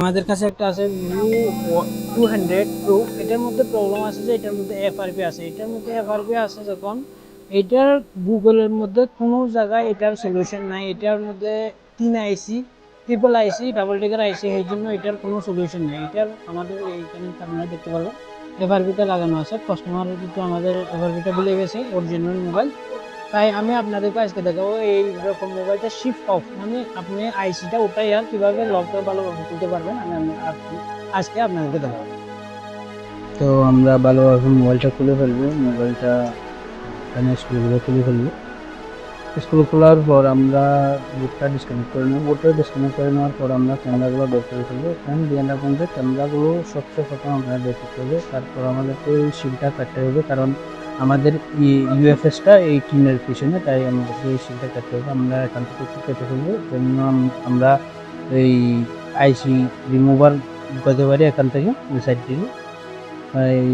আমাদের কাছে একটা আছে ভিভো 200 প্রো। এটার মধ্যে প্রবলেম আছে যে এটার মধ্যে এফআরপি আছে। এটার মধ্যে এফআরপি আছে যখন এটার গুগলের মধ্যে কোনো জায়গায় এটার সলিউশন নাই। এটার মধ্যে 3 আইসি, ট্রিপল আইসি, ডাবল টিকার আইসি, এই জন্য এটার কোনো সলিউশন নেই। এটার আমাদের এইখানে আপনারা দেখতে পারবেন এফআরপিটা লাগানো আছে। কাস্টমার কিন্তু আমাদের এফআরপিটা ভুলে গেছে অরিজিনাল মোবাইল। তাই আমি আপনাদেরকে আজকে দেখাবো এইরকম মোবাইলটা শিফট অফ, মানে আপনি আইসিটা উঠাই আর কিভাবে লকটা ভালোভাবে খুলতে পারবেন আজকে আপনাদেরকে দেখাবো। তো আমরা ভালোভাবে মোবাইলটা খুলে ফেলবো। মোবাইলটা এখানে স্ক্রুগুলো খুলে ফেলবো। স্ক্রু খোলার পর আমরা বুটটা ডিসকানেক্ট করে নেবো। বুটটা ডিসকানেক্ট করে নেওয়ার পর আমরা ক্যামেরাগুলো বের করে ফেলবো। এখানে ডিএনআর পয়েন্টে ক্যামেরাগুলো সবচেয়ে প্রথম আমরা বের করতে হবে। তারপর আমাদেরকে এই সিলটা কাটতে হবে, কারণ আমাদের ইউএফএসটা এই টিনের পিছনে, তাই আমাদেরকে এই সিলটা কাটতে হবে। আমরা এখান থেকে একটু কেটে ফেলবো, জন্য আমরা এই আইসি রিমুভার ঢুকাতে পারি এখান থেকে ওই সাইড থেকে। এই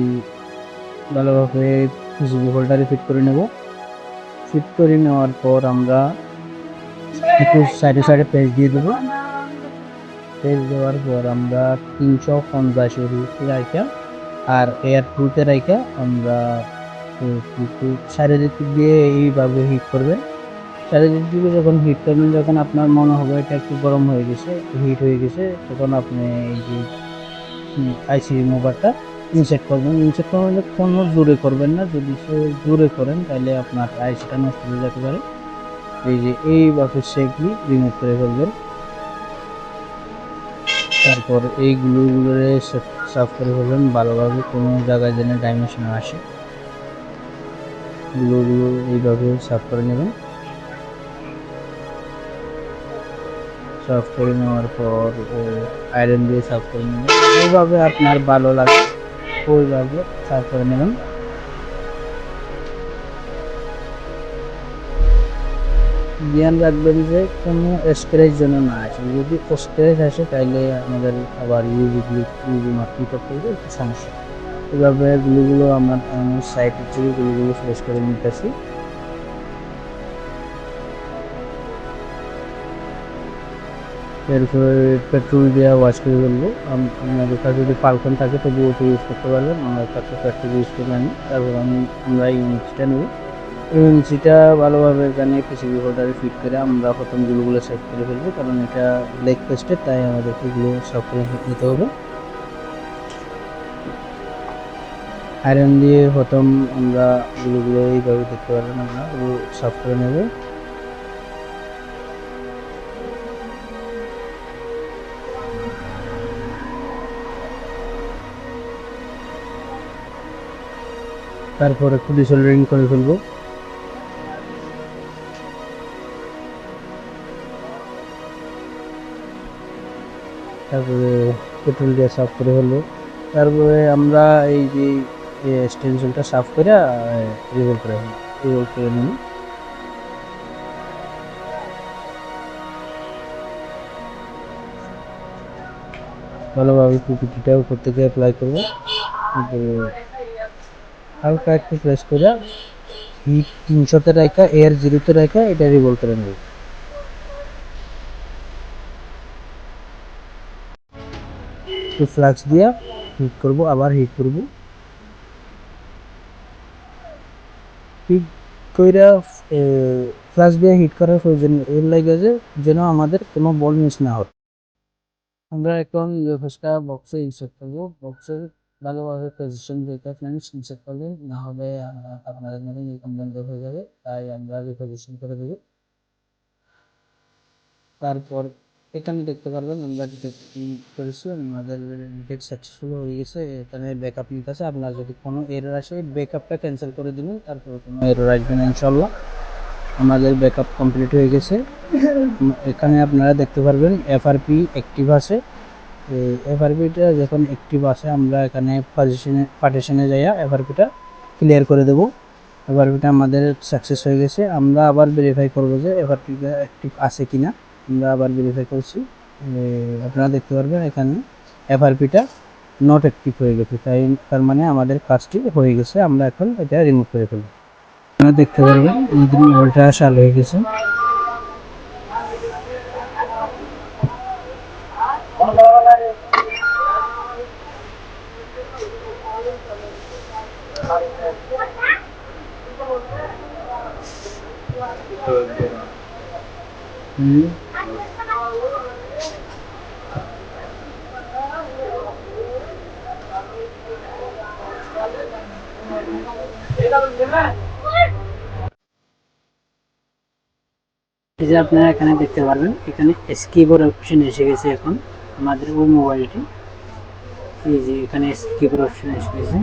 ভালোভাবে পিসিবি হোল্ডারে ফিট করে নেব। ফিট করে নেওয়ার পর আমরা একটু সাইডে সাইডে পেজ দিয়ে দেবো। পেজ দেওয়ার পর আমরা 350 রাইখা আর এয়ার টুতে রাইখা আমরা চারিদিক দিয়ে এইভাবে হিট করবেন। চারিদিক দিকে যখন হিট করবেন, যখন আপনার মনে হবে এটা একটু গরম হয়ে গেছে, হিট হয়ে গেছে, তখন আপনি এই যে আইসি রিমুভারটা ইনসেট করবেন। ইনসেট করলে কোনো জোরে করবেন না, যদি জোরে করেন তাহলে আপনার আইসিটা নষ্ট হয়ে যেতে পারে। এই যে এইভাবে সেগুলি রিমুভ করে ফেলবেন। তারপর এই গ্লুগুলোরে সাফ করে ফেলবেন ভালোভাবে, কোনো জায়গায় যেন ডাইমেনশন আসে। গ্লুগুলো এইভাবে সাফ করে নেবেন। সাফ করে নেওয়ার পর আয়রন দিয়ে সাফ করে নেবেন। এইভাবে আপনার ভালো লাগে ওইভাবে সাফ করে নেবেন। ধ্যান রাখবেন যে কোনো স্ক্র্যাচ যেন না আসে। যদি স্ক্র্যাচ আসে তাহলে আমাদের আবার ইউজি মার্কিং করতে হবে, একটু সমস্যা। এভাবে গুলিগুলো আমরা সাইডের থেকে গুলিগুলো ফ্রেশ করে নিতেছি। এরপরে পেট্রোল দিয়ে ওয়াশ করে ফেলবো। আপনাদের কাছে যদি পালকন থাকে তবু ওটা ইউজ করতে পারবেন, আমার কাছে পেট্রোল ইউজ করে আনি। তারপর আমরা ইউনিটটা নেব। ইউনিটটা ভালোভাবে এখানে পিসিবি হোল্ডারে ফিট করে আমরা প্রথম গুলোগুলো সেট করে ফেলবো, কারণ এটা ব্ল্যাক পেস্টেড, তাই আমাদেরকে এগুলো সব করে নিতে হবে। আয়রন দিয়ে প্রথম আমরা গুলোগুলো এইভাবে দেখতে পারবেন, আমরা এগুলো সাফ করে নেব। তারপর একটু ডিসোল্ডারিং করে ফেলবো। তারপরে পেট্রোল দিয়ে সাফ করে ফেলবো। তারপরে আমরা এই যে স্টেনসিলটা সাফ করে রিভলভ করে নিই। ভালোভাবে পিপিটিটা উপর থেকে অ্যাপ্লাই করবো। হালকা একটু প্রেস করে হিট 300-তে রাখা, এয়ার 0-তে রাখা এটা রিভলভ করে নেব। একটু ফ্লাক্স দিয়ে হিট করব, আবার হিট করব। হিট কইরা ফ্লাক্স দিয়ে হিট করার প্রয়োজন এর লাগে যে যেন আমাদের কোনো বল মিস না হয়। আমরা এখন ইউএফএসটা বক্সে ইনসার্ট করবো। বক্সের ভালোভাবে পজিশন দেখে ফ্রেন্ডস ইনসার্ট করলে না হলে আপনাদের মধ্যে এরকম বন্ধ হয়ে যাবে, তাই আমরা রিপোজিশন করে দেবো। তারপর এখানে দেখতে পারবেন আমরা ডিটেক্ট করেছি, আমাদের ডিটেক্ট সাকসেসফুল হয়ে গেছে। এখানে ব্যাকআপ নিতে আছে, আপনার যদি কোনো এরর আসে ব্যাকআপটা ক্যান্সেল করে দিবেন, তারপর কোনো এরর আসবে না ইনশাল্লাহ। আমাদের ব্যাকআপ কমপ্লিট হয়ে গেছে। এখানে আপনারা দেখতে পারবেন এফআরপি অ্যাক্টিভ আছে। এফআরপিটা যখন অ্যাক্টিভ আসে আমরা এখানে পার্টিশনে যাইয়া এফআরপিটা ক্লিয়ার করে দেবো। এফআরপিটা আমাদের সাকসেস হয়ে গেছে। আমরা আবার ভেরিফাই করবো যে এফআরপিটা অ্যাক্টিভ আছে কিনা। আমরা আবার ভেরিফাই করছি, আপনারা দেখতে পারবেন এখানে এফআরপিটা নট অ্যাক্টিভ হয়ে গেছে, তাই তার মানে আমাদের কাজটি হয়ে গেছে। আমরা এখন এটা রিমুভ করে ফেলবো। আপনারা দেখতে পারবেন মোবাইলটা চালু হয়ে গেছে। হুম। এই যে আপনারা এখানে দেখতে পারবেন, এখানে স্কিপের অপশন এসে গেছে এখন আমাদের ওই মোবাইলটি। এই যে এখানে স্কিপের অপশন এসে গেছে।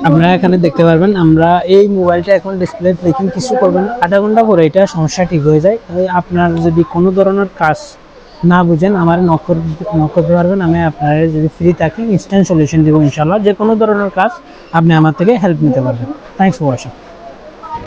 আপনারা এখানে দেখতে পারবেন, আমরা এই মোবাইলটা এখন ডিসপ্লে দেখুন, কিছু করবেন, আধা ঘন্টা পরে এটা সমস্যা ঠিক হয়ে যায়। তাই আপনার যদি কোনো ধরনের কাজ না বুঝেন আমার নক করতে পারবেন, আমি আপনার যদি ফ্রি থাকি ইনস্ট্যান্ট সলিউশন দেবো ইনশাল্লাহ। যে কোনো ধরনের কাজ আপনি আমার থেকে হেল্প নিতে পারবেন। Thanks for watching.